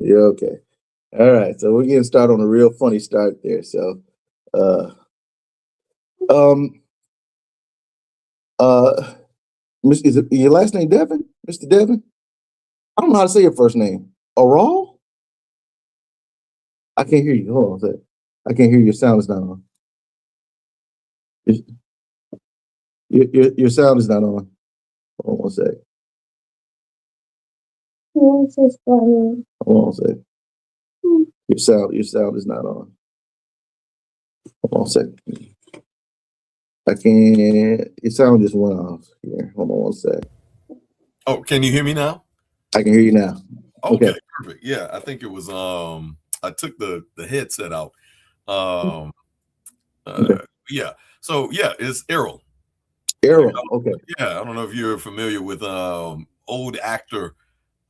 You're okay. All right. So we're getting started on a real funny start there. So, uh, um, uh, is it your last name Devon, Mr. Devon? I don't know how to say your first name. Errol? I can't hear you. Hold on a sec. I can't hear you. Your sound is not on. Your, your sound is not on. Hold on a sec. Hold on a sec. Your sound is not on. Hold on a sec. I can't. Your sound just went off here. Hold on one sec. Oh, can you hear me now? I can hear you now. Okay, perfect. Yeah, I think it was I took the headset out. Okay. Yeah. So yeah, it's Errol. Errol. Okay. Yeah, I don't know if you're familiar with old actor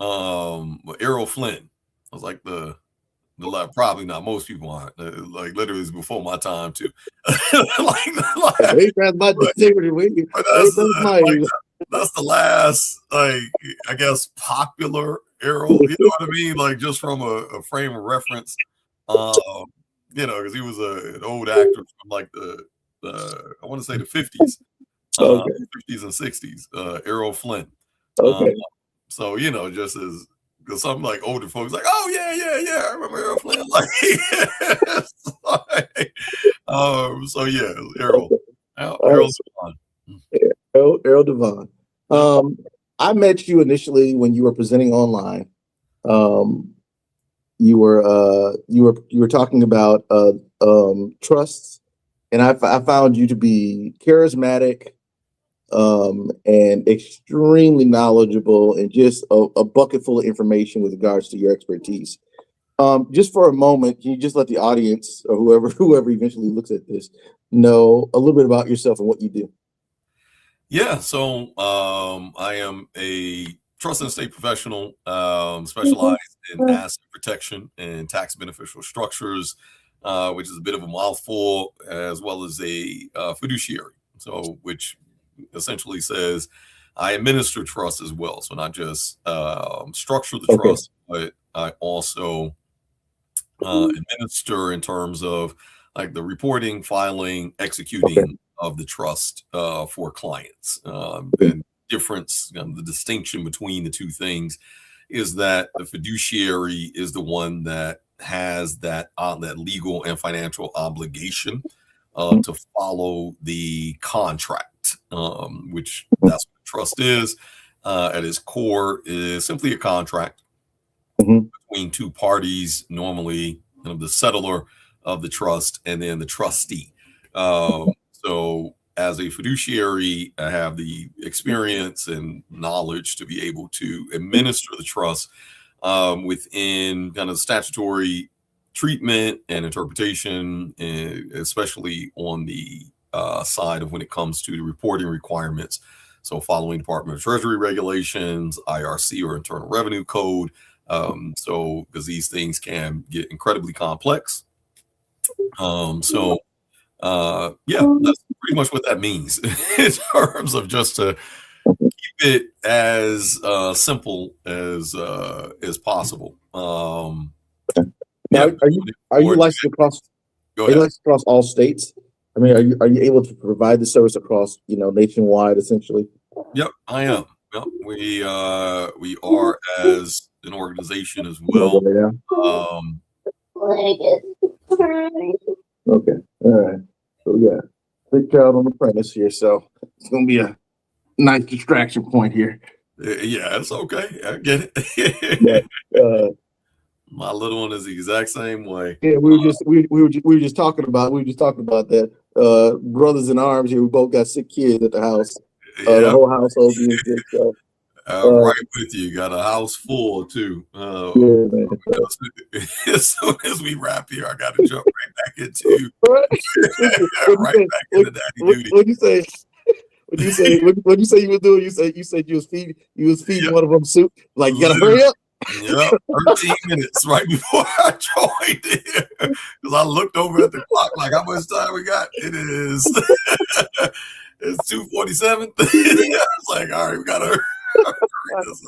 Errol Flynn. I was like the probably not, most people aren't. Like literally it's before my time too. That's the last, like, I guess, popular Errol, you know what I mean? Like, just from a frame of reference, because he was an old actor from like the I want to say the 50s, 50s and 60s, Errol Flynn. Okay. So, just as, because some like older folks like, oh yeah, I remember Errol Flynn. So yeah, Errol. Errol's fun. Errol Devon. I met you initially when you were presenting online. You were talking about trusts, and I found you to be charismatic, and extremely knowledgeable, and just a bucket full of information with regards to your expertise. Just for a moment, can you just let the audience or whoever eventually looks at this know a little bit about yourself and what you do? Yeah, so I am a trust and estate professional, specialized in asset protection and tax beneficial structures, which is a bit of a mouthful, as well as a fiduciary. So, which essentially says I administer trust as well. So not just structure the trust, but I also administer in terms of like the reporting, filing, executing of the trust for clients. And difference, the distinction between the two things is that the fiduciary is the one that has that legal and financial obligation to follow the contract, which that's what trust is. At its core is simply a contract between two parties, normally the settlor of the trust and then the trustee. So as a fiduciary, I have the experience and knowledge to be able to administer the trust within kind of statutory treatment and interpretation, especially on the side of when it comes to the reporting requirements. So following Department of Treasury regulations, IRC or Internal Revenue Code. So because these things can get incredibly complex. Yeah, that's pretty much what that means in terms of just to keep it as simple as possible. Now, are you licensed across? Are you licensed across all states? I mean, are you able to provide the service across nationwide essentially? Yep, I am. Yep, we are as an organization as well. Okay, all right. So yeah, big crowd on the premise here, so it's gonna be a nice distraction point here. Yeah, it's okay. I get it. My little one is the exact same way. Yeah, we were just talking about that. Brothers in arms here. We both got sick kids at the house. The whole household being sick. So. Right with you. Got a house full too. Man. As soon as we wrap here, I got to jump right back into back into daddy duty. What you say? What you say? What you say you were doing? You said you was feeding one of them soup. Like, you gotta hurry up. Yeah, 13 minutes right before I joined here, because I looked over at the clock like, how much time we got? It is it's 2:47. It's like, all right, we gotta hurry this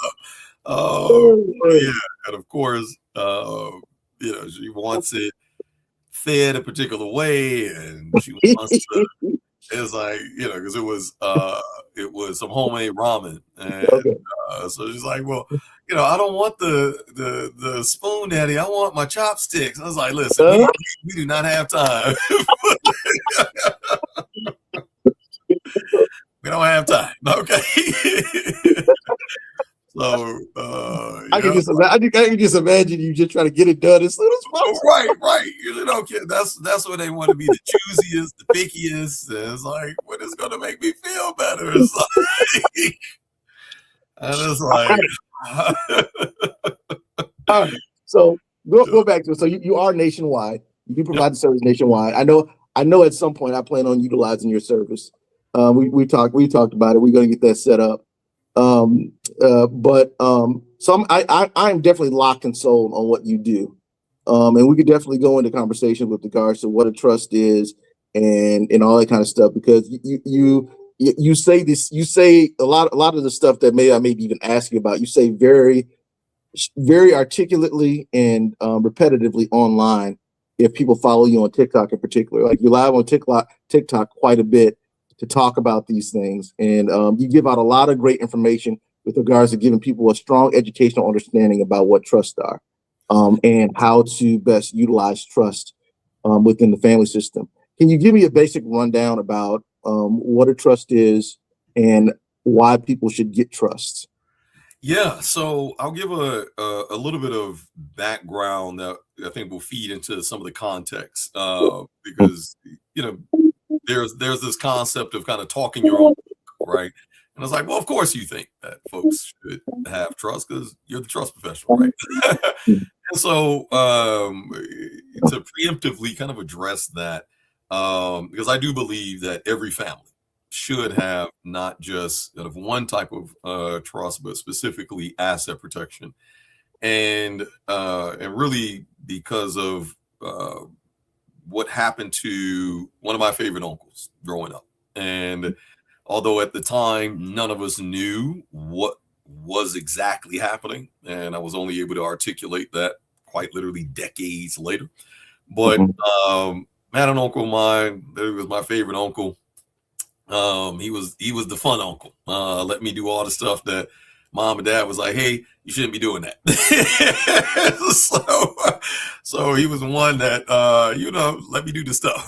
Yeah, and of course, she wants it fed a particular way, and she wants to. It's like, because it was some homemade ramen, and Okay. so she's like, well, I don't want the spoon, daddy. I want my chopsticks. I was like, listen, we do not have time. We don't have time. Okay. So, I can just imagine you just trying to get it done as soon as possible. right. That's what they want to be, the choosiest, the pickiest. And it's like, what is going to make me feel better? It's like, and it's like, All right. So go back to it. So you are nationwide. You do provide the service nationwide. I know at some point I plan on utilizing your service. We talked about it. We're going to get that set up. So I'm definitely locked and sold on what you do. And we could definitely go into conversation with regards to what a trust is and all that kind of stuff, because you say a lot of the stuff that I may even ask you about. You say very articulately and repetitively online. If people follow you on TikTok in particular, like you're live on TikTok quite a bit to talk about these things, and you give out a lot of great information with regards to giving people a strong educational understanding about what trusts are, and how to best utilize trust within the family system. Can you give me a basic rundown about what a trust is and why people should get trusts? Yeah, so I'll give a little bit of background that I think will feed into some of the context, because there's this concept of kind of talking your own book, right? And I was like, well, of course you think that folks should have trust because you're the trust professional, right? And so to preemptively kind of address that, because I do believe that every family should have not just kind of one type of trust, but specifically asset protection, and really because of what happened to one of my favorite uncles growing up. And although at the time none of us knew what was exactly happening, and I was only able to articulate that quite literally decades later, but man, an uncle of mine, that was my favorite uncle. He was the fun uncle. Let me do all the stuff that mom and dad was like, hey, you shouldn't be doing that. So he was the one that let me do the stuff.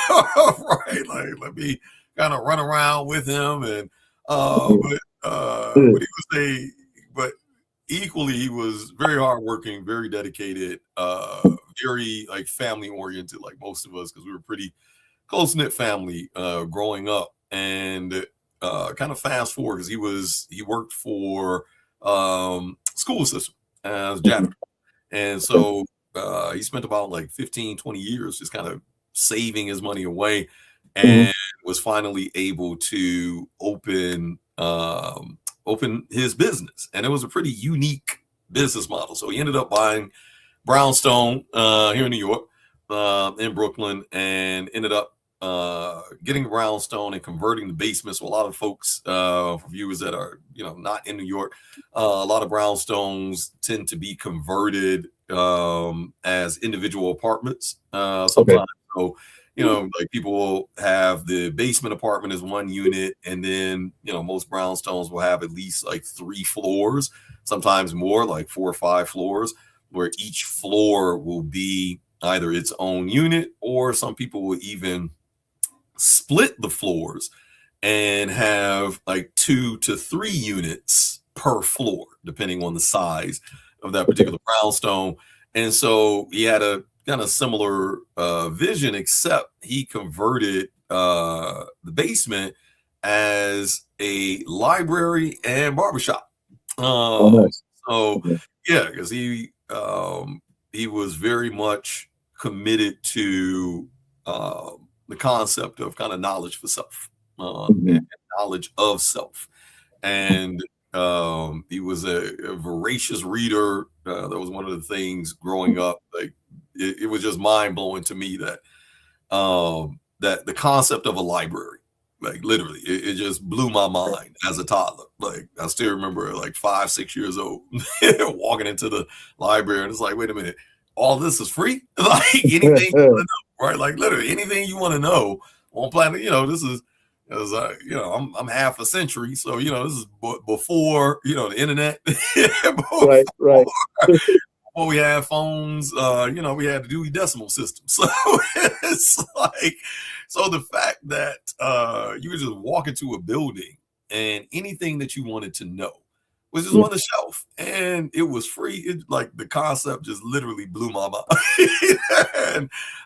Right. Like let me kind of run around with him, and but he was but equally he was very hardworking, very dedicated, very like family oriented, like most of us, because we were pretty close knit family growing up. And kind of fast forward, because he worked for school system as janitor, and so he spent about like 15-20 years just kind of saving his money away, and was finally able to open his business, and it was a pretty unique business model. So he ended up buying brownstone here in New York, in Brooklyn, and ended up getting the brownstone and converting the basement. So a lot of folks, for viewers that are not in New York, a lot of brownstones tend to be converted as individual apartments sometimes. So like people will have the basement apartment as one unit, and then most brownstones will have at least like 3 floors, sometimes more, like 4 or 5 floors, where each floor will be either its own unit, or some people will even split the floors and have like 2 to 3 units per floor, depending on the size of that particular brownstone. And so he had a kind of similar vision, except he converted the basement as a library and barbershop. Nice. So yeah, because he was very much committed to the concept of kind of knowledge for self, and knowledge of self. And he was a voracious reader. That was one of the things growing up. Like it was just mind blowing to me that that the concept of a library Like literally, it just blew my mind as a toddler. Like I still remember, like 5, 6 years old, walking into the library, and it's like, wait a minute, all this is free? Like anything you want to know, right? Like literally anything you want to know on planet. This is, I'm half a century, so this is before the internet, before, Right. before we had phones. We had the Dewey Decimal System, so it's like. So the fact that you would just walk into a building and anything that you wanted to know was just on the shelf, and it was free. Like the concept just literally blew my mind,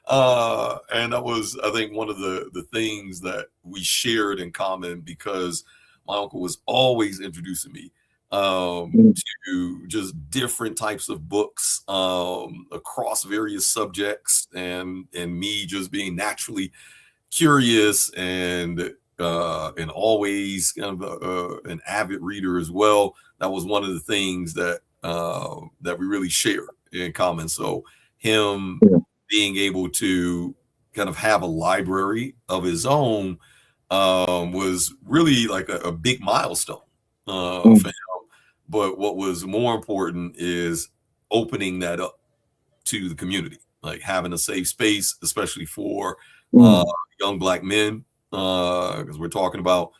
and that was, I think, one of the things that we shared in common, because my uncle was always introducing me to just different types of books across various subjects, and me just being naturally curious and always kind of an avid reader as well. That was one of the things that we really shared in common. So him being able to kind of have a library of his own was really like a big milestone for him. But what was more important is opening that up to the community, like having a safe space, especially for young Black men, because we're talking about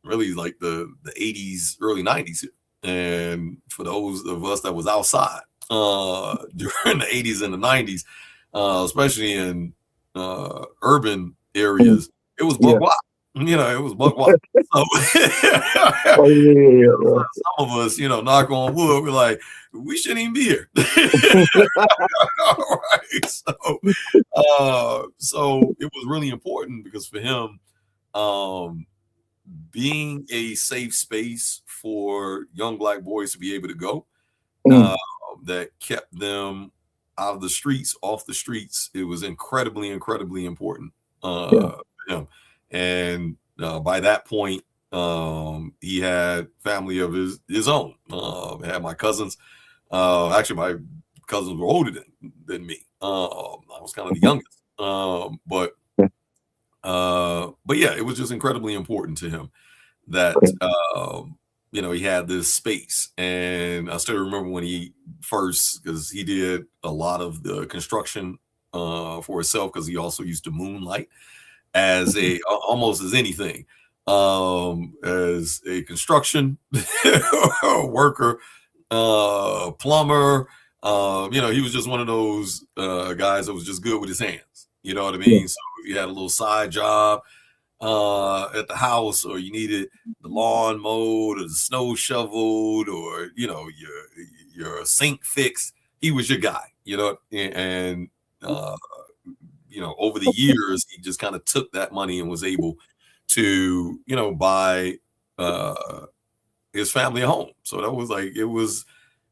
really like the 80s, early 90s here. And for those of us that was outside during the 80s and the 90s, especially in urban areas, it was buck wild. It was buck wild. So, some of us, knock on wood, we're like, we shouldn't even be here. Right. So it was really important, because for him, being a safe space for young Black boys to be able to go, that kept them out of the streets, off the streets, it was incredibly, incredibly important for him. And by that point, he had family of his own. Had my cousins. Actually, my cousins were older than me. I was kind of the youngest. But yeah, it was just incredibly important to him that he had this space. And I still remember when he first, because he did a lot of the construction for himself, because he also used to moonlight as almost as anything, as a construction worker, plumber. He was just one of those guys that was just good with his hands. You know what I mean? So if you had a little side job at the house, or you needed the lawn mowed or the snow shoveled, or your sink fixed, he was your guy. And over the years, he just kind of took that money and was able to buy his family a home. So that was like, it was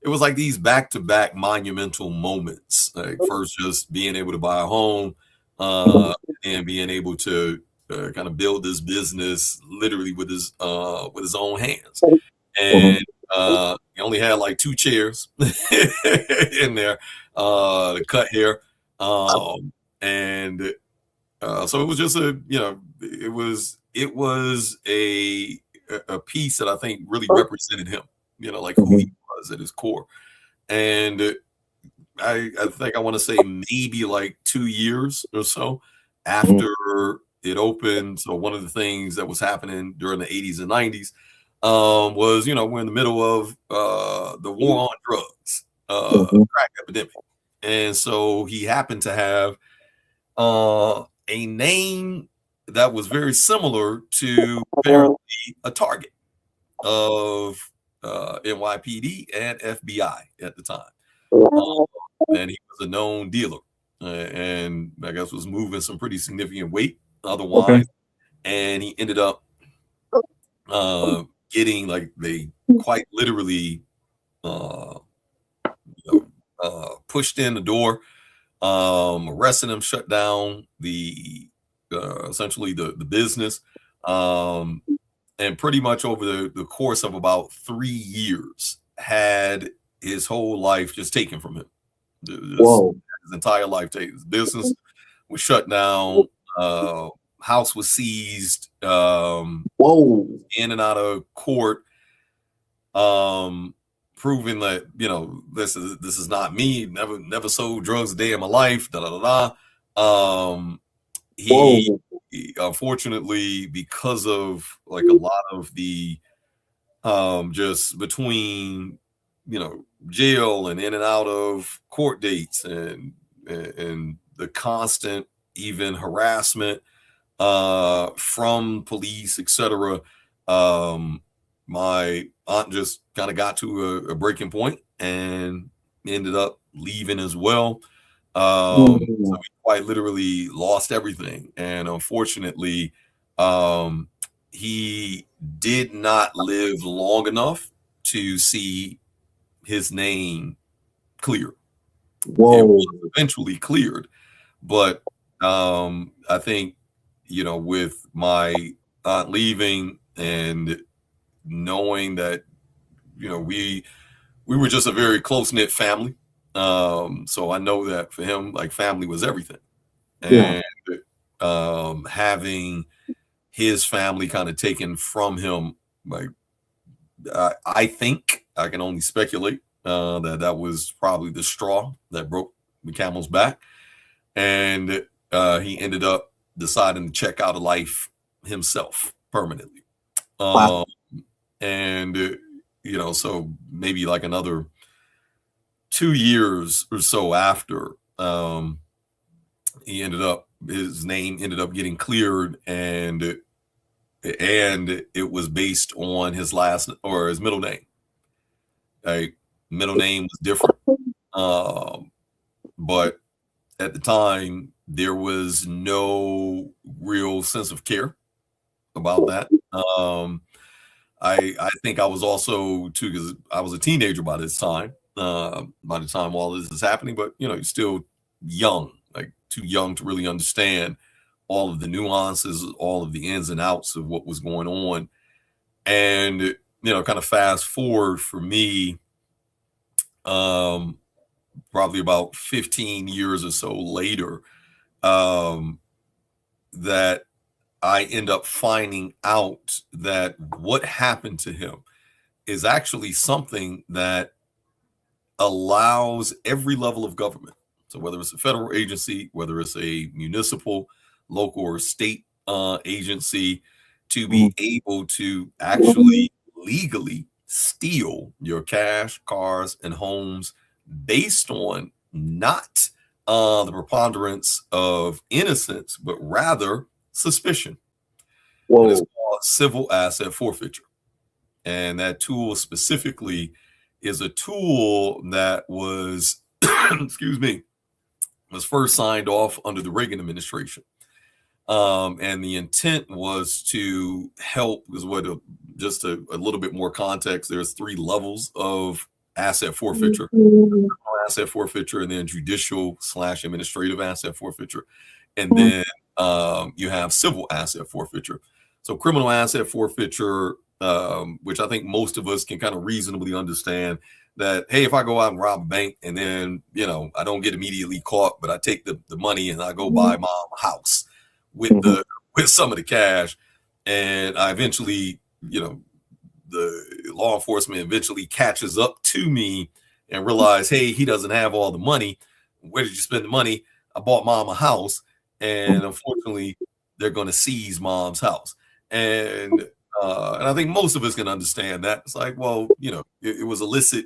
like these back-to-back monumental moments. Like first just being able to buy a home, and being able to kind of build this business literally with his own hands. And he only had like 2 chairs in there to cut hair. And so it was just it was a piece that I think really represented him, like who he was at his core. And I think I want to say maybe like 2 years or so after it opened. So one of the things that was happening during the 80s and 90s was, we're in the middle of the war on drugs, crack epidemic. And so he happened to have a name that was very similar to apparently a target of NYPD and FBI at the time. And he was a known dealer, and I guess was moving some pretty significant weight otherwise. And he ended up getting, like, they quite literally pushed in the door, arrested him, shut down the essentially the business, and pretty much over the course of about 3 years had his whole life just taken from him. His entire life taken. His business was shut down. house was seized, Whoa. in and out of court, proving that, you know, this is not me. Never sold drugs a day in my life. Da da da da. He, Whoa. unfortunately, because of like a lot of the just between, you know, jail and in and out of court dates, and the constant even harassment from police, etc. My aunt just kind of got to a breaking point and ended up leaving as well. So Mm. we quite literally lost everything. And unfortunately, um, he did not live long enough to see his name cleared. It Whoa. was eventually cleared, but I think, you know, with my aunt leaving and knowing that, you know, we were just a very close knit family. So I know that for him, like family was everything, Yeah. and having his family kind of taken from him, like I think I can only speculate that that was probably the straw that broke the camel's back, and he ended up deciding to check out of life himself permanently. Wow. Um, and you know, so maybe like another 2 years or so after, he ended up his name ended up getting cleared, and it was based on his last or his middle name. Like middle name was different, um, but at the time there was no real sense of care about that. I think I was also too, because I was a teenager by this time. By the time all this is happening, but you know, you're still young, like too young to really understand all of the nuances, all of the ins and outs of what was going on. And you know, kind of fast forward for me, um, probably about 15 years or so later, um, that I end up finding out that what happened to him is actually something that allows every level of government. So whether it's a federal agency, whether it's a municipal, local, or state agency, to be able to actually legally steal your cash, cars, and homes based on not the preponderance of innocence, but rather suspicion. And it's Whoa. called civil asset forfeiture. And that tool specifically is a tool that was, excuse me, was first signed off under the Reagan administration. And the intent was to help, is what just a little bit more context. There's three levels of asset forfeiture: asset forfeiture, and then judicial / administrative asset forfeiture, and then you have civil asset forfeiture. So criminal asset forfeiture, which I think most of us can kind of reasonably understand, that hey, if I go out and rob a bank and then, you know, I don't get immediately caught, but I take the money and I go buy mom a house with Mhm. the with some of the cash, and I eventually, you know, the law enforcement eventually catches up to me and realize, hey, he doesn't have all the money. Where did you spend the money? I bought mom a house, and unfortunately, they're going to seize mom's house. And I think most of us can understand that. It's like, well, you know, it was illicit,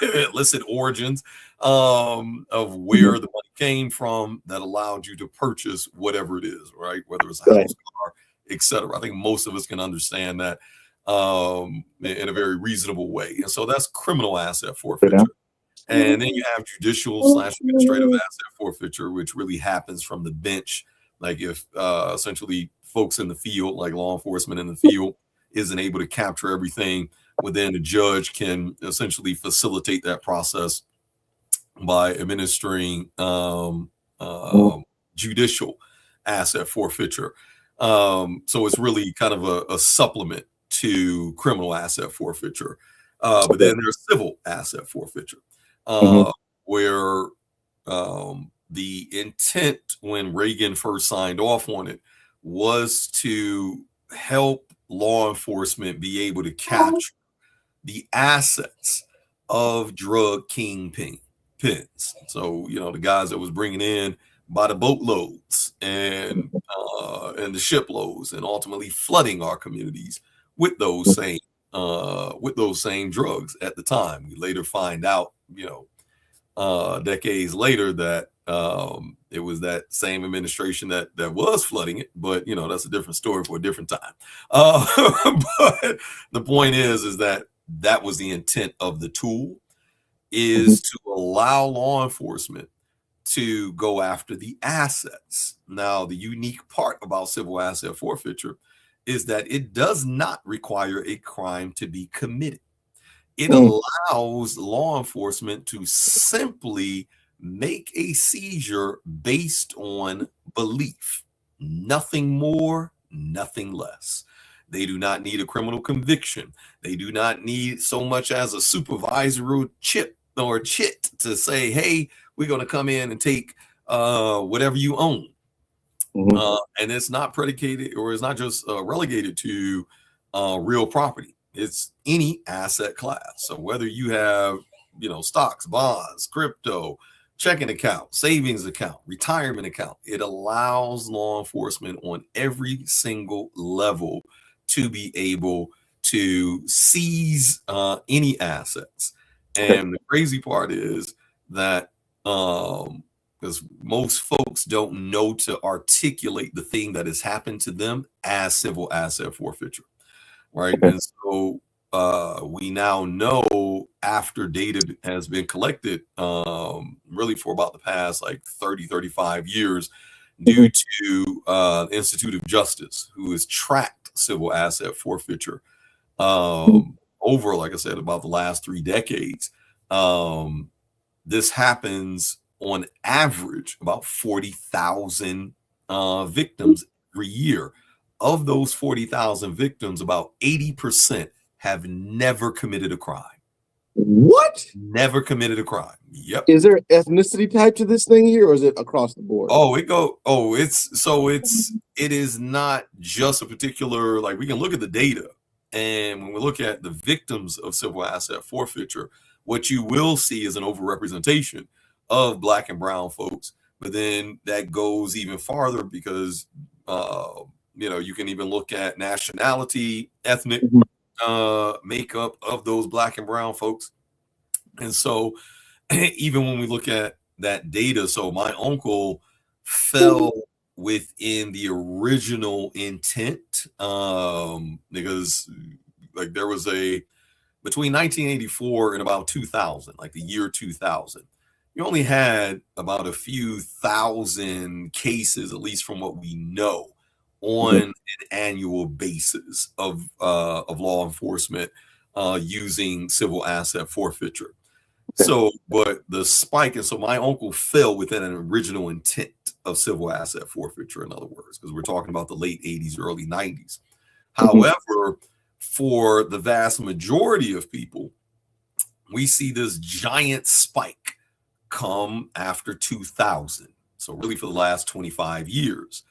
illicit origins of where the money came from that allowed you to purchase whatever it is, right? Whether it's a Right. house, car, etc. I think most of us can understand that in a very reasonable way. And so that's criminal asset Yeah. forfeiture. And then you have judicial / administrative asset forfeiture, which really happens from the bench. Like if essentially folks in the field, like law enforcement in the field, isn't able to capture everything, well, then the judge can essentially facilitate that process by administering judicial asset forfeiture. So it's really kind of a supplement to criminal asset forfeiture. But Okay. then there's civil asset forfeiture, Mhm. where the intent when Reagan first signed off on it was to help law enforcement be able to capture the assets of drug pins. So, the guys that was bringing in by the boatloads and the shiploads, and ultimately flooding our communities with those same drugs at the time. We later find out, decades later, that it was that same administration that was flooding it, but that's a different story for a different time. But the point is that was the intent of the tool, is to allow law enforcement to go after the assets. Now, the unique part about civil asset forfeiture is that it does not require a crime to be committed. It allows law enforcement to simply make a seizure based on belief. Nothing more, nothing less. They do not need a criminal conviction. They do not need so much as a supervisory chit to say, hey, we're going to come in and take whatever you own. And it's not predicated, or it's not just relegated to real property. It's any asset class. So whether you have, stocks, bonds, crypto, checking account, savings account, retirement account, it allows law enforcement on every single level to be able to seize any assets. And the crazy part is that because most folks don't know to articulate the thing that has happened to them as civil asset forfeiture, right? And so we now know, after data has been collected really for about the past 35 years, due to Institute of Justice, who has tracked civil asset forfeiture over, like I said, about the last 3 decades. This happens on average about 40,000 victims every year. Of those 40,000 victims, about 80% have never committed a crime. What? Never committed a crime. Yep. Is there ethnicity type to this thing here, or is it across the board? It is not just a particular, we can look at the data, and when we look at the victims of civil asset forfeiture, what you will see is an overrepresentation of Black and brown folks. But then that goes even farther, because you can even look at nationality, ethnic makeup of those Black and brown folks. And so even when we look at that data, so my uncle fell within the original intent, because there was between 1984 and about 2000, the year 2000, you only had about a few thousand cases, at least from what we know, on an annual basis of law enforcement using civil asset forfeiture. So, but the spike, and so my uncle fell within an original intent of civil asset forfeiture, in other words, because we're talking about the late 80s, early 90s. However, for the vast majority of people, we see this giant spike come after 2000. So really for the last 25 years,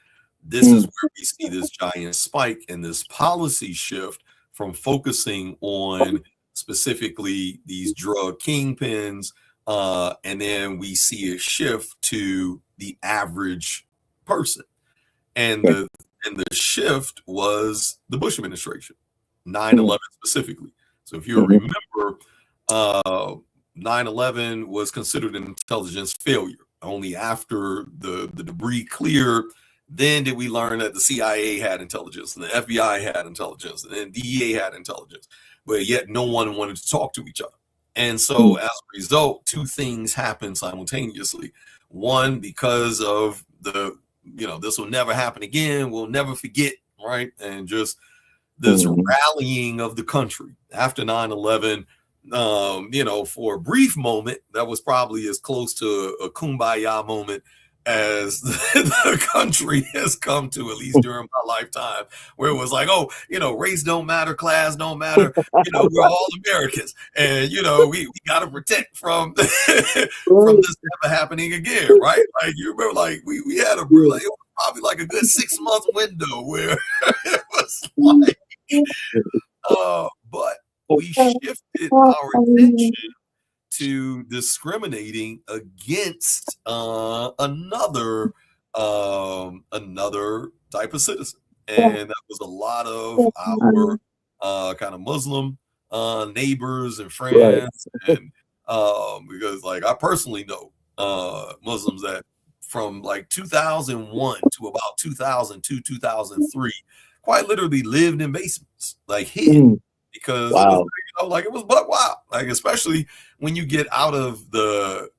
this is where we see this giant spike and this policy shift from focusing on specifically these drug kingpins, and then we see a shift to the average person. And the shift was the Bush administration, 9/11 specifically. So if you remember, 9/11 was considered an intelligence failure. Only after the debris cleared, then did we learn that the CIA had intelligence, and the FBI had intelligence, and then DEA had intelligence, but yet no one wanted to talk to each other. And so as a result, 2 things happened simultaneously. One, because of this will never happen again, we'll never forget, right? And just this rallying of the country after 9/11, for a brief moment, that was probably as close to a kumbaya moment as the country has come to, at least during my lifetime, where it was race don't matter, class don't matter, we're all Americans, and we got to protect from from this never happening again, right? You remember, we had a probably like a good 6 month window where it was like, but we shifted our attention to discriminating against another type of citizen, and that was a lot of our kind of Muslim neighbors and Right. friends, and because like I personally know Muslims that from like 2001 to about 2002 2003 quite literally lived in basements, like hid, Mm. because it was, Wow. like it was buck wild, like especially when you get out of the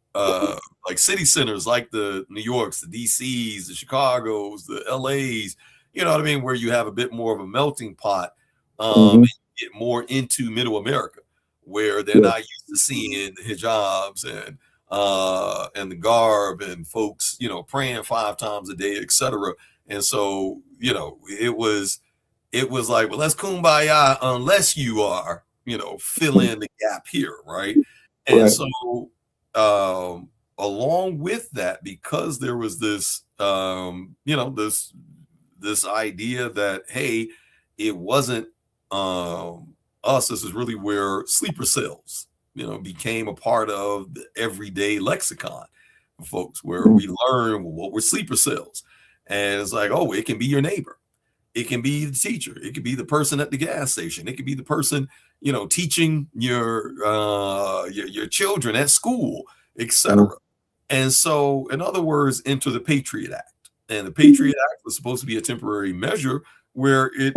like city centers like the New Yorks, the DCs, the Chicagos, the LAs, you know what I mean, where you have a bit more of a melting pot, Hmm. and you get more into middle America where they're Yeah. not used to seeing the hijabs and the garb and folks, praying 5 times a day, etc. And so, it was like, well, let's kumbaya unless you are, fill in the gap here, right? And Right. so, um, along with that, because there was this, this idea that, hey, it wasn't us. This is really where sleeper cells, became a part of the everyday lexicon for folks, where we learn what were sleeper cells, and it's like, oh, it can be your neighbor. It can be the teacher. It could be the person at the gas station. It could be the person, teaching your children at school, etc. And so, in other words, enter the Patriot Act. And the Patriot Act was supposed to be a temporary measure where it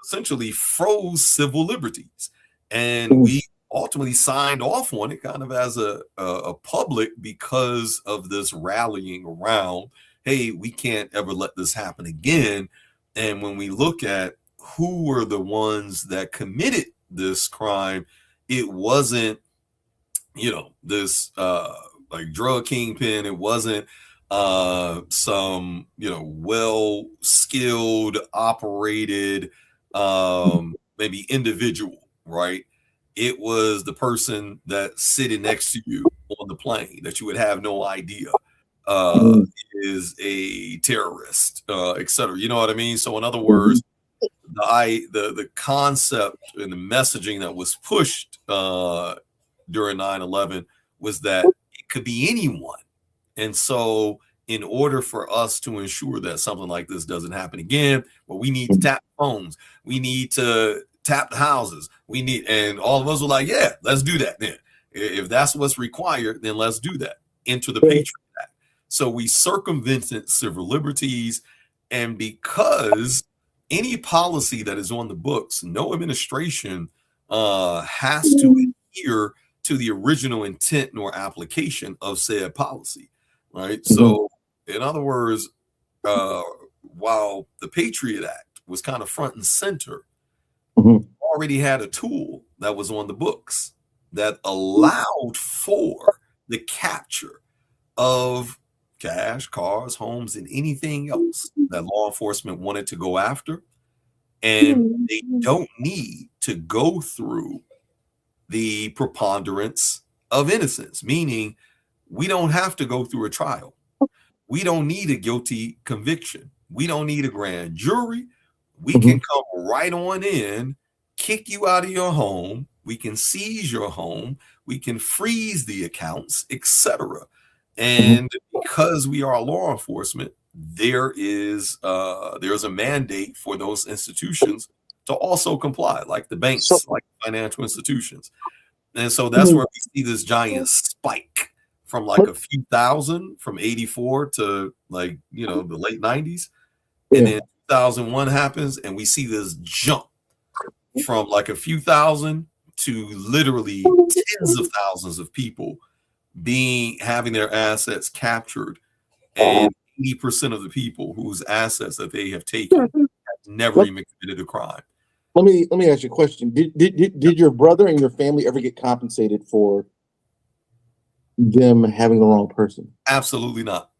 essentially froze civil liberties. And we ultimately signed off on it kind of as a public because of this rallying around, hey, we can't ever let this happen again. And when we look at who were the ones that committed this crime, it wasn't, this like drug kingpin. It wasn't some, well skilled, operated, maybe individual, right? It was the person that's sitting next to you on the plane that you would have no idea uh, is a terrorist, etc. You know what I mean? So, in other Mhm. words, the concept and the messaging that was pushed during 9/11 was that it could be anyone. And so, in order for us to ensure that something like this doesn't happen again, well, we need to tap phones, we need to tap the houses, and all of us were like, yeah, let's do that then. If that's what's required, then let's do that. Enter the Patriot Act. So we circumvented civil liberties, and because any policy that is on the books, no administration has to adhere to the original intent nor application of said policy, right? Mhm. So, in other words, uh, while the Patriot Act was kind of front and center, Mhm. already had a tool that was on the books that allowed for the capture of cash, cars, homes, and anything else that law enforcement wanted to go after. And they don't need to go through the preponderance of innocence, meaning we don't have to go through a trial. We don't need a guilty conviction. We don't need a grand jury. We can Mhm. come right on in, kick you out of your home. We can seize your home. We can freeze the accounts, etc. Mhm. And because we are law enforcement, there's a mandate for those institutions to also comply, like the So, banks, like financial institutions. And so that's where we see this giant spike from like a few thousand from 84 to like, the late 90s. And yeah. then 2001 happens and we see this jump from like a few thousand to literally tens of thousands of people having their assets captured, and 80% of the people whose assets that they have taken have never Let, even committed a crime. let me ask you a question. Did your brother and your family ever get compensated for them having the wrong person? Absolutely not.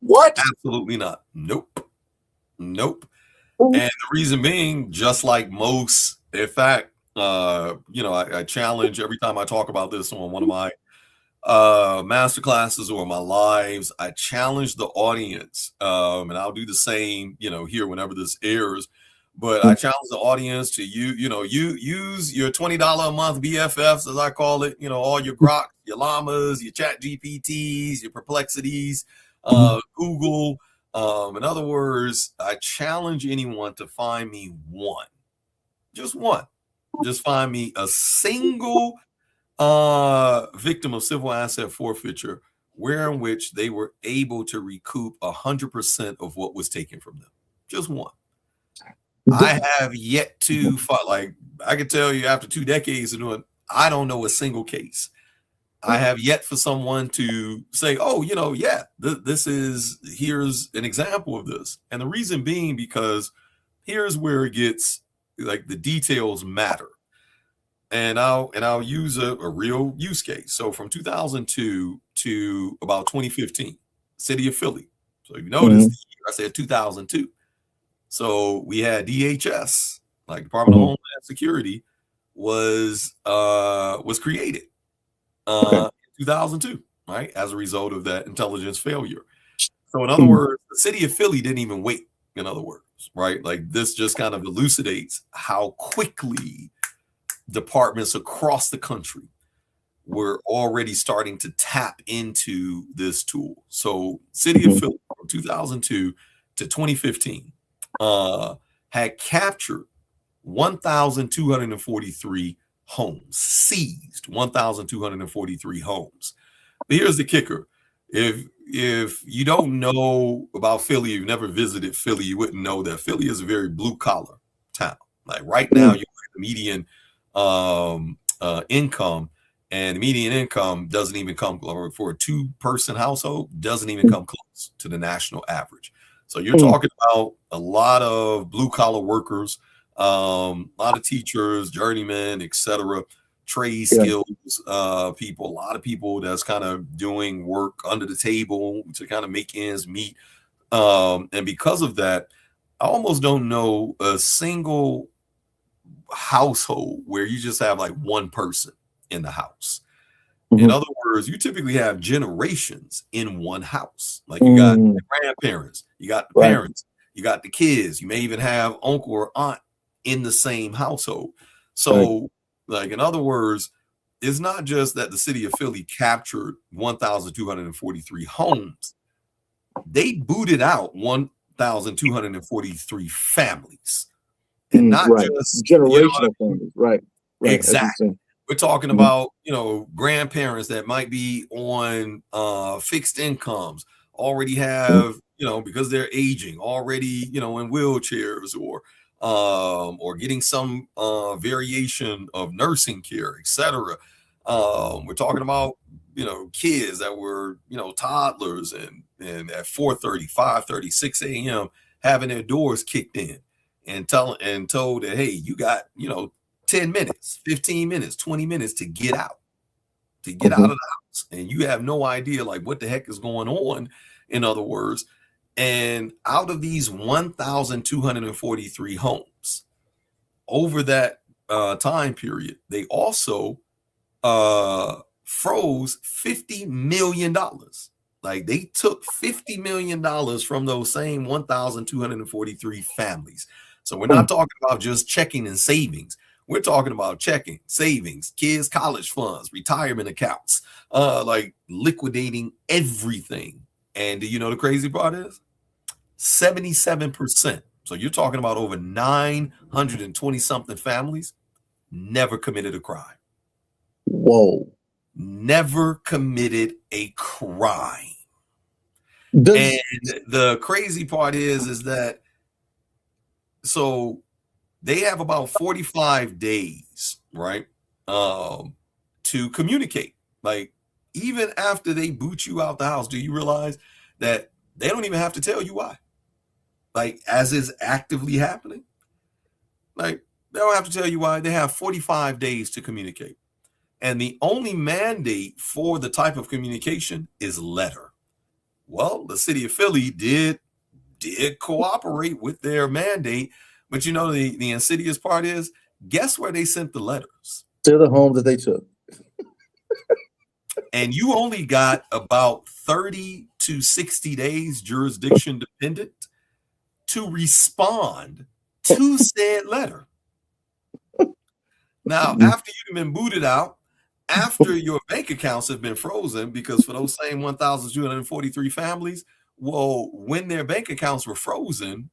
What? Absolutely not. Nope. Nope. And the reason being, just like most, in fact, I challenge every time I talk about this on one of my master classes or my lives, I challenge the audience, and I'll do the same, here whenever this airs. But I challenge the audience to you use your $20 a month BFFs, as I call it. All your Grok, your Llamas, your Chat GPTs, your Perplexities, Google. In other words, I challenge anyone to find me one, just one, just find me a single victim of civil asset forfeiture where in which they were able to recoup 100% of what was taken from them. Just one. I have yet to fight. Like, I can tell you, after 2 decades of doing, I don't know a single case. I have yet for someone to say, oh, yeah, here's an example of this. And the reason being, because here's where it gets, like, the details matter. And I'll use a real use case. So from 2002 to about 2015, city of Philly. So you notice I said 2002. So we had DHS, like Department of Homeland Security, was created in 2002, right, as a result of that intelligence failure. So in other words, the city of Philly didn't even wait. In other words, right, like this just kind of elucidates how quickly departments across the country were already starting to tap into this tool. So city of Philly from 2002 to 2015 had captured 1,243 homes, seized 1,243 homes. But here's the kicker. If you don't know about Philly, you've never visited Philly, you wouldn't know that Philly is a very blue collar town. Like right now, you look at the median income, and the median income doesn't even come for a 2-person household, doesn't even come close to the national average. So you're talking about a lot of blue collar workers, a lot of teachers, journeymen, etc., trade skills people, a lot of people that's kind of doing work under the table to kind of make ends meet. And because of that, I almost don't know a single household where you just have like one person in the house. In other words, you typically have generations in one house. Like you got the grandparents, you got the parents, you got the kids, you may even have uncle or aunt in the same household. So like, in other words, it's not just that the city of Philly captured 1,243 homes. They booted out 1,243 families. And not just generational families, right? Exactly. We're talking about, grandparents that might be on fixed incomes, already have, because they're aging, already, in wheelchairs or getting some variation of nursing care, etc. We're talking about, kids that were, toddlers and at 4:30, 5:30, 6 a.m. having their doors kicked in and told that, hey, you got, 10 minutes, 15 minutes, 20 minutes to get out of the house. And you have no idea like what the heck is going on, in other words. And out of these 1,243 homes over that time period, they also froze $50 million. Like they took $50 million from those same 1,243 families. So we're not talking about just checking and savings. We're talking about checking, savings, kids' college funds, retirement accounts, like liquidating everything. And do you know the crazy part is? 77%. So you're talking about over 920 something families never committed a crime. Whoa. Never committed a crime. And the crazy part is that, so they have about 45 days, right, to communicate. Like, even after they boot you out the house, do you realize that they don't even have to tell you why? Like, as is actively happening, like, they don't have to tell you why. They have 45 days to communicate. And the only mandate for the type of communication is letter. Well, the city of Philly did cooperate with their mandate. But the insidious part is, guess where they sent the letters? To the home that they took. and you only got about 30 to 60 days jurisdiction dependent to respond to said letter. Now, after you've been booted out, after your bank accounts have been frozen, because for those same 1,243 families, well, when their bank accounts were frozen,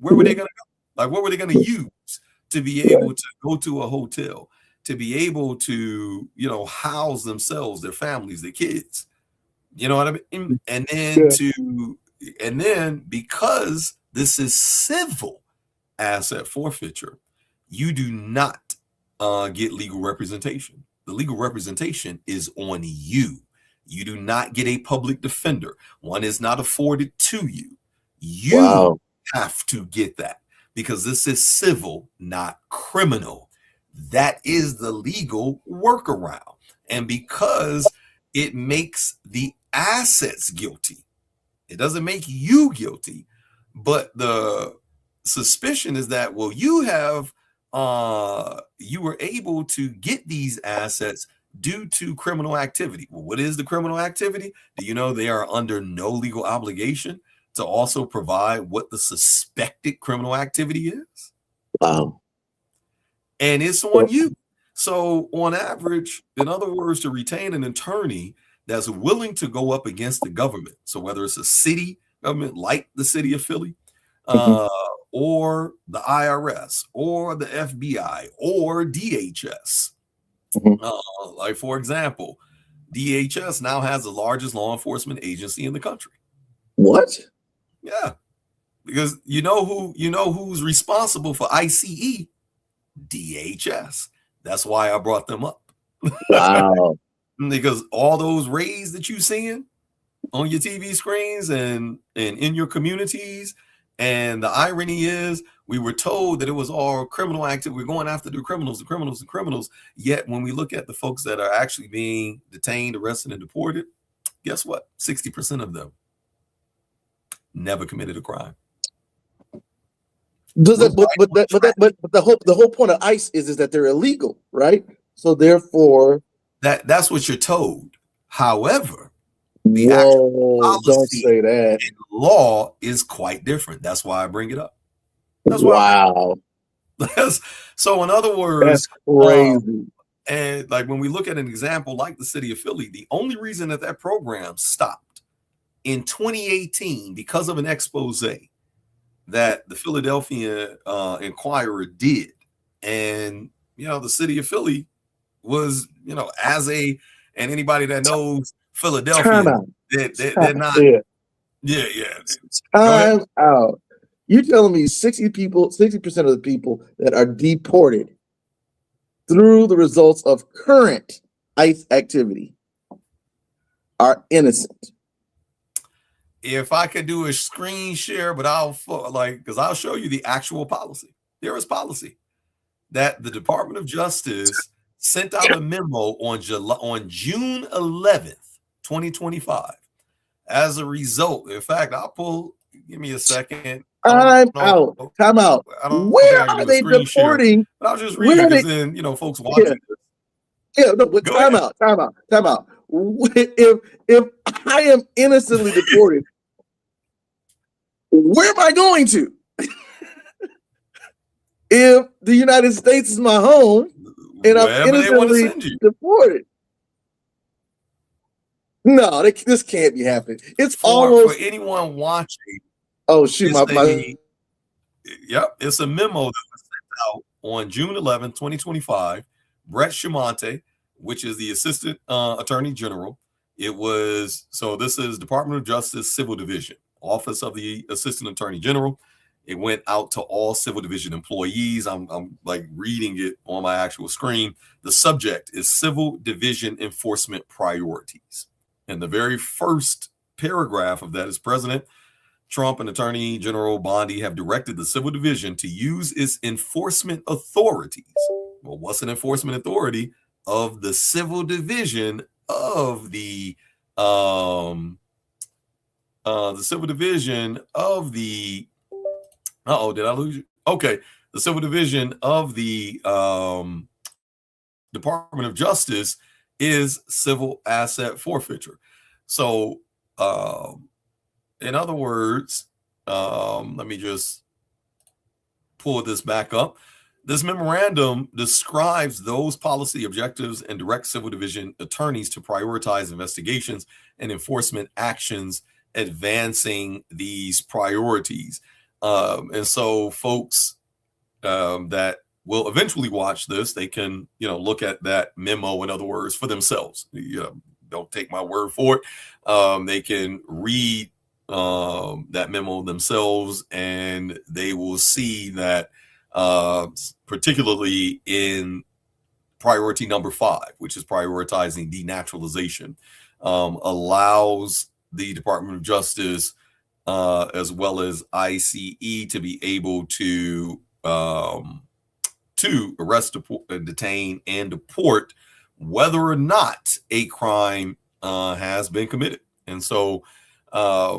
where were they going to go? Like, what were they going to use to be able to go to a hotel, to be able to, house themselves, their families, their kids? You know what I mean? And then because this is civil asset forfeiture, you do not get legal representation. The legal representation is on you. You do not get a public defender. One is not afforded to you. You have to get that, because this is civil, not criminal. That is the legal workaround. And because it makes the assets guilty, it doesn't make you guilty, but the suspicion is that, well, you were able to get these assets due to criminal activity. Well, what is the criminal activity? Do you know they are under no legal obligation to also provide what the suspected criminal activity is? Wow. And it's on you. So on average, in other words, to retain an attorney that's willing to go up against the government, so whether it's a city government like the city of Philly, or the IRS, or the FBI, or DHS. Like, for example, DHS now has the largest law enforcement agency in the country. What? Yeah, because who's responsible for ICE? DHS. That's why I brought them up. Wow. Because all those raids that you seeing on your TV screens and in your communities, and the irony is, we were told that it was all criminal activity. We're going after the criminals. Yet when we look at the folks that are actually being detained, arrested, and deported, guess what? 60% of them never committed a crime. Does that? But the whole point of ICE is that they're illegal, right? So therefore, that's what you're told. However, the actual policy, don't say that, and law is quite different. That's why I bring it up. That's wow. So in other words, that's crazy. And like, when we look at an example like the city of Philly, the only reason that program stopped in 2018 because of an expose that the Philadelphia Inquirer did. And, the city of Philly was, and anybody that knows Philadelphia, they're not. Yeah. Time out. You telling me 60% of the people that are deported through the results of current ICE activity are innocent? If I could do a screen share, but because I'll show you the actual policy. There is policy that the Department of Justice sent out a memo on June 11th, 2025. As a result, in fact, give me a second. Time out. Where are they deporting? But I'll just read it, because then, folks watching this. Yeah, no, but time out. If I am innocently deported, where am I going to? If the United States is my home and I'm innocently deported. No, this can't be happening. It's almost for anyone watching. Oh shoot, it's a memo that was sent out on June 11th, 2025. Brett Shamonte, which is the Assistant Attorney General. This is Department of Justice Civil Division, Office of the Assistant Attorney General. It went out to all Civil Division employees. I'm like reading it on my actual screen. The subject is Civil Division Enforcement Priorities. And the very first paragraph of that is, President Trump and Attorney General Bondi have directed the Civil Division to use its enforcement authorities. Well, what's an enforcement authority? Of the Civil Division of the Civil Division of the did I lose you? Okay. The Civil Division of the Department of Justice is civil asset forfeiture. So, in other words, let me just pull this back up. This memorandum describes those policy objectives and directs civil division attorneys to prioritize investigations and enforcement actions advancing these priorities. And so folks that will eventually watch this, they can, look at that memo, in other words, for themselves. Don't take my word for it. They can read that memo themselves, and they will see that particularly in priority number 5, which is prioritizing denaturalization, allows the Department of Justice as well as ICE to be able to arrest, detain, and deport whether or not a crime has been committed. And so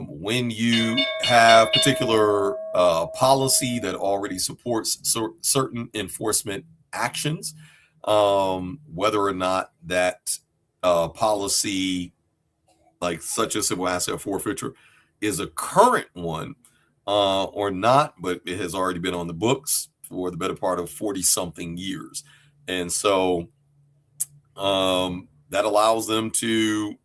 when you have particular policy that already supports certain enforcement actions, whether or not that policy, like such as civil asset forfeiture, is a current one or not, but it has already been on the books for the better part of 40-something years. And so that allows them to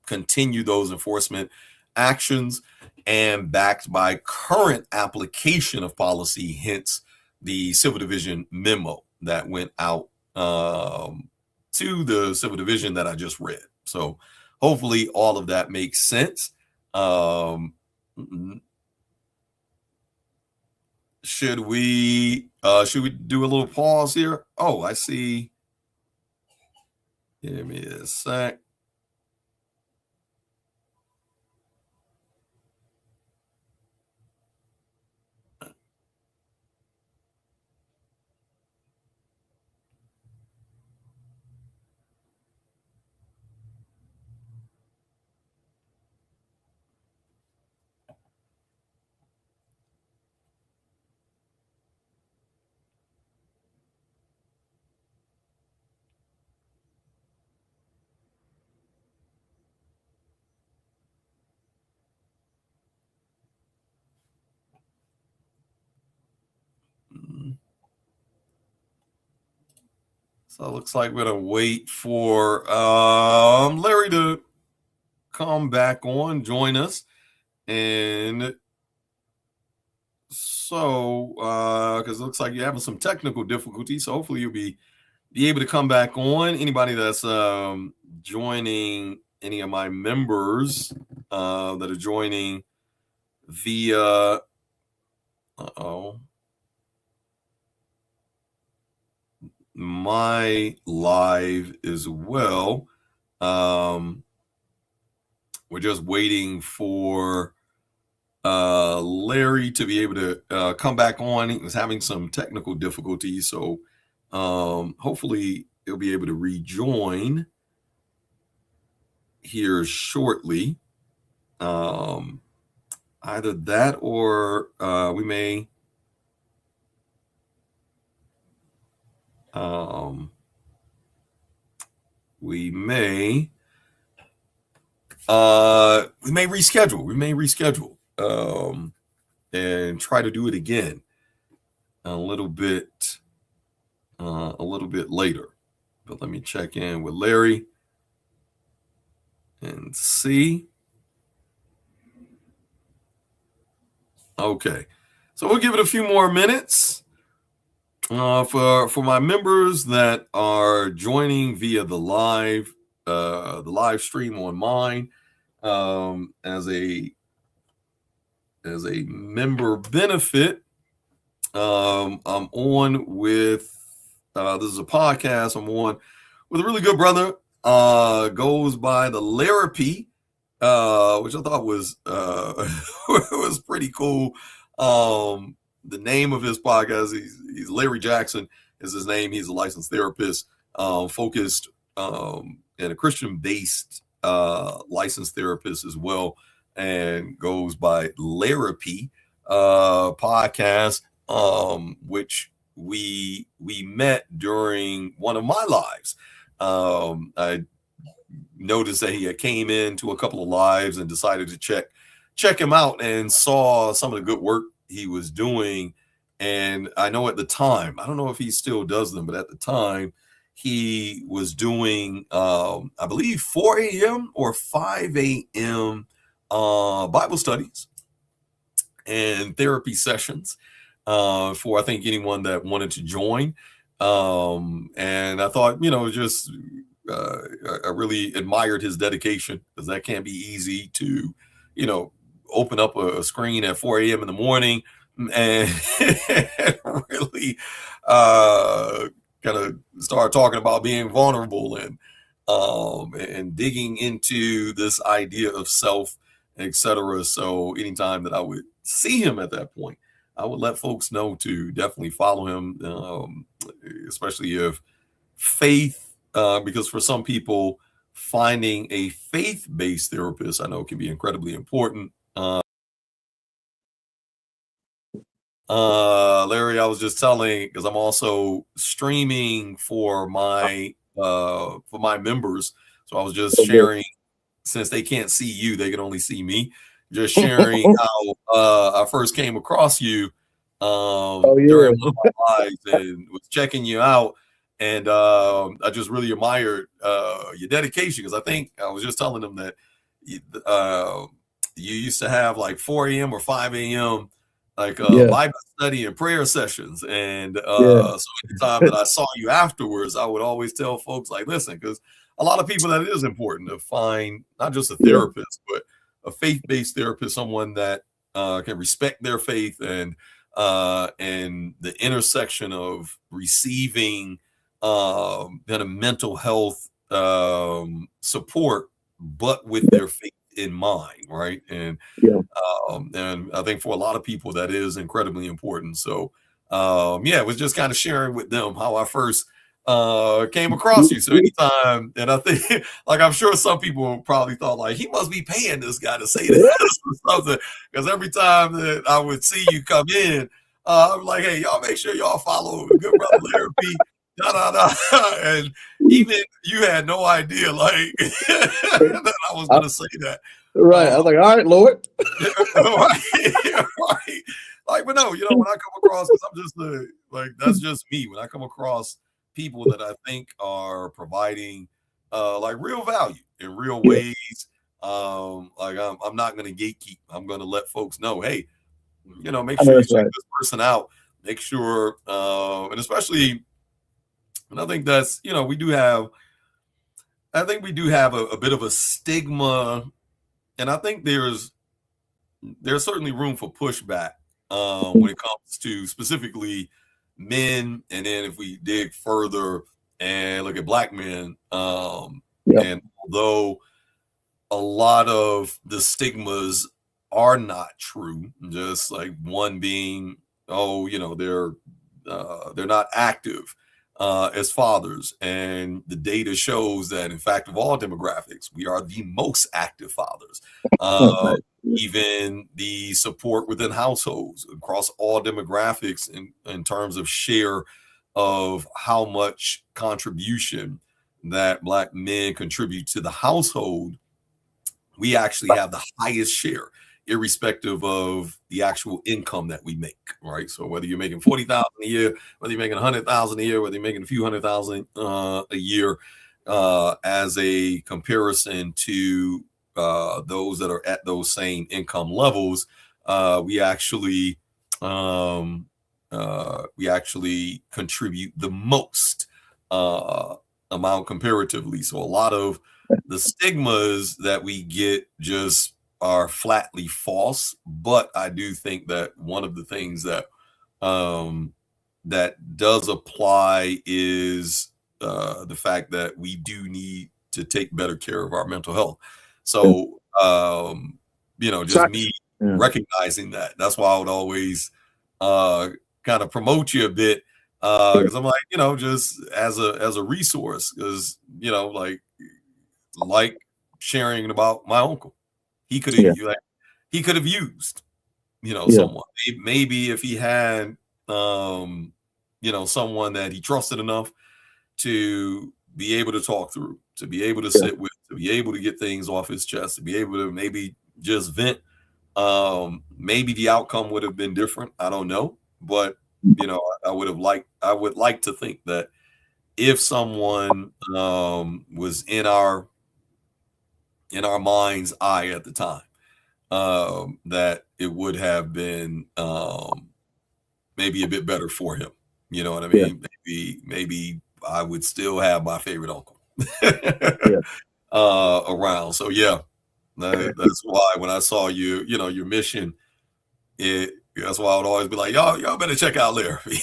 continue those enforcement actions, and backed by current application of policy, hence the civil division memo that went out to the civil division that I just read. So hopefully all of that makes sense. Should we do a little pause here? Oh, I see. Give me a sec. So it looks like we're gonna wait for Larry to come back on, join us. And so because it looks like you're having some technical difficulties, so hopefully you'll be able to come back on. Anybody that's joining, any of my members that are joining via my live as well. We're just waiting for Larry to be able to come back on. He was having some technical difficulties, so hopefully he'll be able to rejoin here shortly. Either that or we may reschedule. We may reschedule and try to do it again a little bit later. But let me check in with Larry and see. Okay, so we'll give it a few more minutes for my members that are joining via the live stream on mine as a member benefit. I'm on with this is a podcast. I'm on with a really good brother. Goes by the LARRAPY, which I thought was was pretty cool. The name of his podcast, he's Larry Jackson is his name. He's a licensed therapist, focused and a Christian-based licensed therapist as well, and goes by LARRAPY podcast, which we met during one of my lives. I noticed that he had came into a couple of lives and decided to check him out, and saw some of the good work he was doing. And I know at the time, I don't know if he still does them, but at the time he was doing I believe 4 a.m. or 5 a.m. Bible studies and therapy sessions for, I think, anyone that wanted to join. And I thought, just I really admired his dedication, because that can't be easy to, open up a screen at 4 a.m. in the morning and really kind of start talking about being vulnerable and digging into this idea of self, etc. So anytime that I would see him at that point, I would let folks know to definitely follow him, especially if faith, because for some people, finding a faith-based therapist, I know, can be incredibly important. Larry, I was just telling, because I'm also streaming for my members, so I was just sharing, since they can't see you, they can only see me. Just sharing how I first came across you during one of my lives and was checking you out. And I just really admired your dedication, because I think I was just telling them that you used to have like 4 a.m. or 5 a.m. like Bible study and prayer sessions. And so anytime that I saw you afterwards, I would always tell folks, like, listen, because a lot of people, that it is important to find not just a therapist, but a faith-based therapist, someone that can respect their faith, and the intersection of receiving kind of mental health support, but with their faith in mind, right? And I think for a lot of people, that is incredibly important. So it was just kind of sharing with them how I first came across you. So anytime, and I think, like, I'm sure some people probably thought, like, he must be paying this guy to say this or something, because every time that I would see you come in, I'm like, hey, y'all make sure y'all follow good brother LARRAPY. And even you had no idea, like, that I was going to say that. Right. I was like, all right, Lord. Right. Like, but no, when I come across, because I'm just that's just me. When I come across people that I think are providing like real value in real ways, like I'm not going to gatekeep. I'm going to let folks know, hey, make sure you check this person out. Make sure, and especially, and I think that's, we do have a bit of a stigma, and I think there's certainly room for pushback when it comes to specifically men, and then if we dig further and look at Black men, and although a lot of the stigmas are not true, just like one being, they're not active as fathers, and the data shows that, in fact, of all demographics, we are the most active fathers. Even the support within households across all demographics, in terms of share of how much contribution that Black men contribute to the household, we actually have the highest share, irrespective of the actual income that we make, right? So whether you're making 40,000 a year, whether you're making 100,000 a year, whether you're making a few 100,000 a year, as a comparison to those that are at those same income levels, we actually contribute the most amount comparatively. So a lot of the stigmas that we get just are flatly false. But I do think that one of the things that that does apply is the fact that we do need to take better care of our mental health. So just me recognizing that. That's why I would always kind of promote you a bit, because I'm like, just as a resource, because like sharing about my uncle. He could have used, someone. Maybe if he had someone that he trusted enough to be able to talk through, to be able to sit with, to be able to get things off his chest, to be able to maybe just vent. Maybe the outcome would have been different. I don't know, but I would like to think that if someone was in our mind's eye at the time, that it would have been maybe a bit better for him. You know what I mean? Maybe I would still have my favorite uncle around. So that's why when I saw your mission, that's why I would always be like, y'all better check out LARRAPY.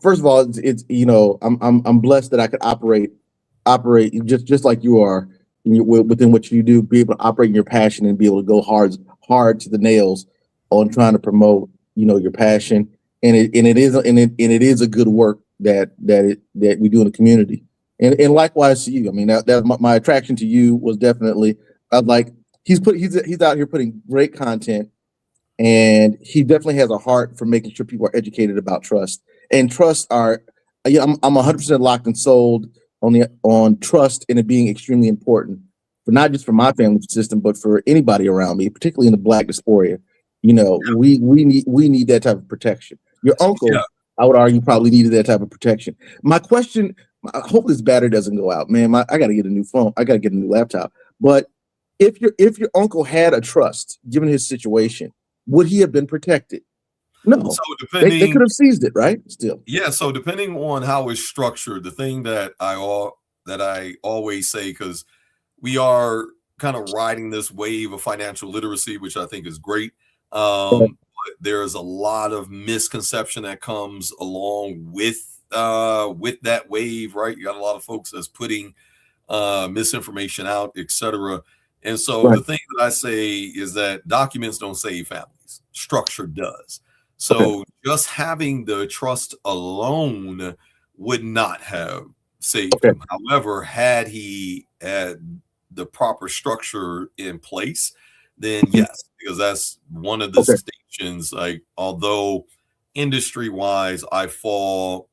First of all, it's I'm blessed that I could operate just like you are within what you do, be able to operate in your passion and be able to go hard to the nails on trying to promote your passion, and it is a good work that we do in the community, and likewise to you. I mean, that my attraction to you was definitely, I was like, he's out here putting great content, and he definitely has a heart for making sure people are educated about trust. And trust are, I'm 100% locked and sold on trust and it being extremely important for not just for my family system, but for anybody around me, particularly in the Black diaspora. We need that type of protection. Your uncle, I would argue, probably needed that type of protection. My question, I hope this battery doesn't go out, man. I got to get a new phone. I got to get a new laptop. But if your uncle had a trust, given his situation, would he have been protected? No. So they could have seized it, right? Still. Yeah. So depending on how it's structured, the thing that I always say, because we are kind of riding this wave of financial literacy, which I think is great. But there's a lot of misconception that comes along with that wave, right? You got a lot of folks that's putting misinformation out, etc. And so the thing that I say is that documents don't save families. Structure does. So just having the trust alone would not have saved him. However, had he had the proper structure in place, then yes, because that's one of the distinctions. Like, although industry-wise, I fall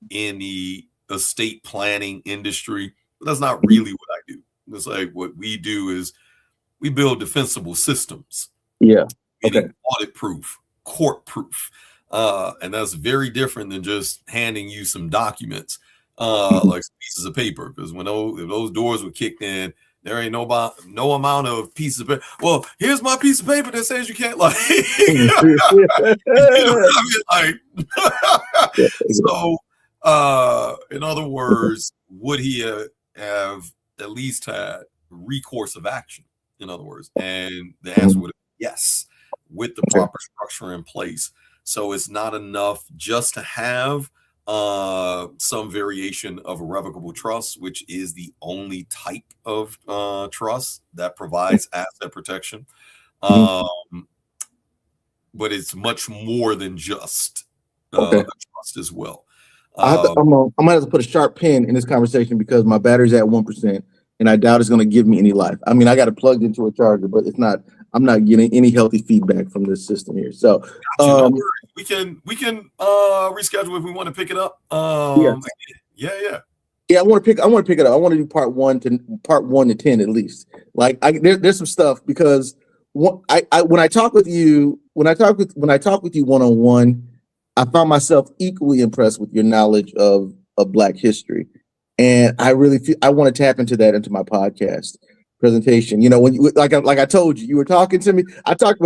in the estate planning industry, but that's not really what I do. It's like what we do is we build defensible systems. Meaning audit-proof, court-proof. And that's very different than just handing you some documents, like some pieces of paper. Because when those doors were kicked in, there ain't no amount of pieces of paper. Well, here's my piece of paper that says you can't, like, So, in other words, would he have at least had recourse of action? In other words, and the answer would be yes, with the proper structure in place. So it's not enough just to have some variation of irrevocable trust, which is the only type of trust that provides asset protection. But it's much more than just trust as well. I might have to put a sharp pin in this conversation because my battery's at 1%, and I doubt it's going to give me any life. I mean, I got it plugged into a charger, but it's not. I'm not getting any healthy feedback from this system here. So we can reschedule if we want to pick it up. Yeah. I want to pick it up. I want to do part one to 10 at least. Like there's some stuff because when I talk with you one-on-one, I found myself equally impressed with your knowledge of Black history, and I really feel I want to tap into that into my podcast presentation. When you like I told you, you were talking to me. When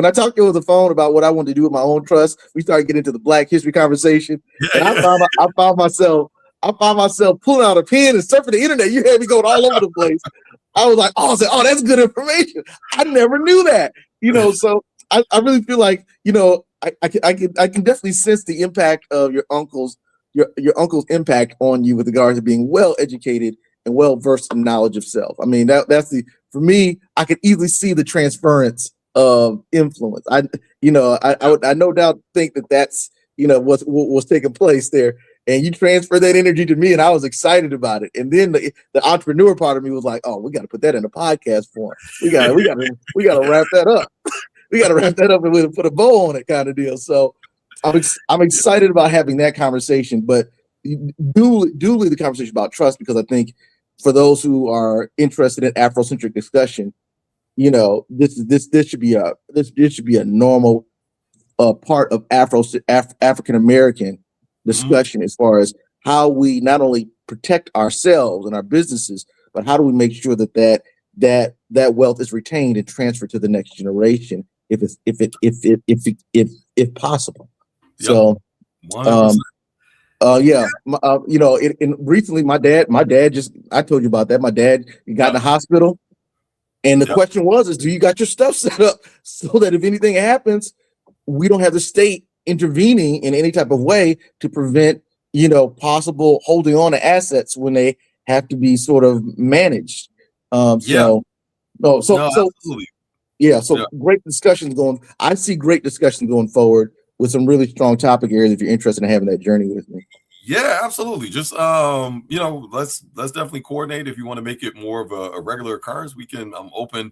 I talked to you on the phone about what I wanted to do with my own trust, we started getting into the Black history conversation, and I found myself pulling out a pen and surfing the internet. You had me going all over the place. I was like, oh, that's good information. I never knew that. So I really feel like I can definitely sense the impact of your uncle's impact on you with regards to being well educated and well versed in knowledge of self. I mean, for me, I could easily see the transference of influence. I no doubt think that's what's taking place there. and you transferred that energy to me, and I was excited about it. And then the entrepreneur part of me was like, oh, we got to put that in a podcast form. We got to wrap that up. We got to wrap that up and we'll put a bow on it, kind of deal. So I'm excited about having that conversation, but duly the conversation about trust, because I think for those who are interested in Afrocentric discussion, you know, this should be a normal part of African American discussion, as far as how we not only protect ourselves and our businesses, but how do we make sure that wealth is retained and transferred to the next generation, if possible. Yep. So, 100%. you know, recently my dad just, I told you about that. My dad got in the hospital, and the question was, do you got your stuff set up so that if anything happens, we don't have the state intervening in any type of way to prevent, you know, possible holding on to assets when they have to be sort of managed. So great discussions going. I see great discussions going forward with some really strong topic areas if you're interested in having that journey with me. Yeah, absolutely. Just you know, let's definitely coordinate. If you want to make it more of a regular occurrence, I'm open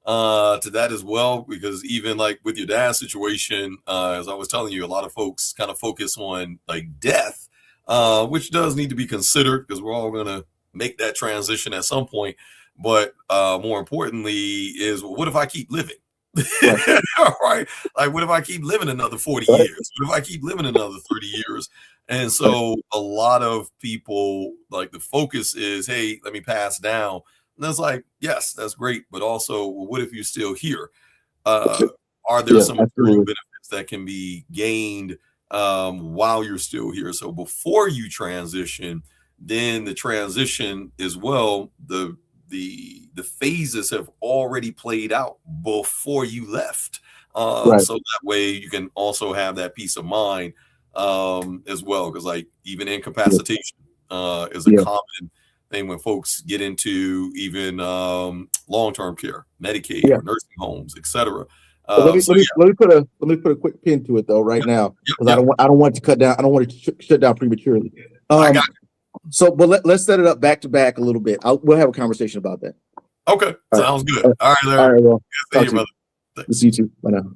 to that as well, because even like with your dad's situation, as I was telling you, a lot of folks kind of focus on like death, which does need to be considered, because we're all gonna make that transition at some point. But more importantly is, well, what if I keep living? Right. Right. Like, what if I keep living another 40 years? What if I keep living another 30 years? And so a lot of people, like, the focus is, hey, let me pass down. And that's like, yes, that's great. But also, well, what if you're still here? Are there some material benefits that can be gained while you're still here? So before you transition, then the transition as well, the phases have already played out before you left. So that way you can also have that peace of mind as well, because like even incapacitation is a common thing when folks get into even long-term care, Medicaid, or nursing homes, etc. Let me put a quick pin to it though right now, because I don't want to cut down. I don't want to shut down prematurely. I got you. So, but let's set it up back to back a little bit. We'll have a conversation about that. Okay, sounds good. All right, Larry. All right, well, see you, brother. See you too. Bye now.